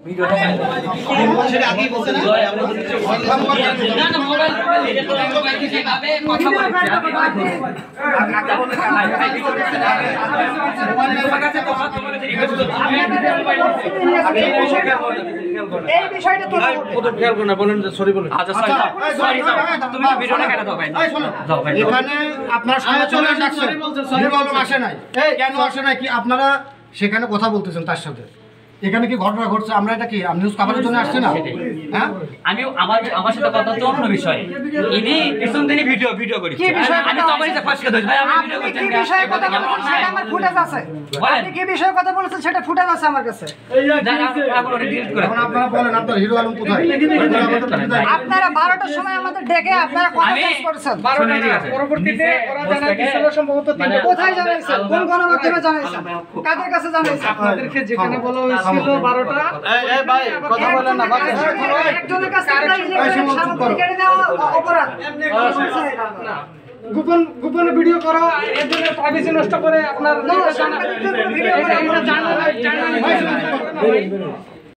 ভিডিওটা সেটা আগেই বলতে না না মোবাইল কিছু ভাবে কথা এই বিষয়টা তো খেয়াল করুন না, বলেন যে সরি বলেন। আচ্ছা সরি তুমি ভিডিওটা কেটে দাও ভাই দাও ভাই এখানে আপনার সমালোচনা ডাকছেন, নির্বাচন আসে নাই, কেন আসে নাই কি আপনারা সেখানে কথা বলতেছেন তার সাথে? এখানে কি ঘটনা ঘটছে? আমরা এটা কি নিউজ কভারের জন্য আসছি না? হ্যাঁ, আমি আমার সাথে কথা হচ্ছে অন্য বিষয়। ইনি পিছন থেকে ভিডিও করি। আমি তো আমারই ফাঁসকে ধরি ভাই, আমি ভিডিও করতে কি বিষয়ে কথা বলছেন সেটা আমার ফুটেজ আছে। আপনি কি বিষয়ে কথা বলেছেন সেটা ফুটেজ আছে আমার কাছে। এখন আপনারা বলেন আপনার হিরো আলম কোথায়? আপনারা 12টার সময় আমাদের ডেকে আপনারা কথা শেষ করেছেন। পরবর্তীতে ওরা জানাইছিল সম্ভবত কোথায় জানাইছেন? কোন গণমাধ্যমে জানাইছেন? কাদের কাছে জানাইছেন? আপনাদেরকে যেখানে বলা হয়েছিল 12টা। এই ভাই কথা বলেন না, বাকি একজনের কাছে সামগ্রী কেড়ে নেওয়া অপরাধ। গোপন ভিডিও করা, এর জন্য প্রাইভেসি নষ্ট করে আপনার সাংবাদিকদের ভিডিও করা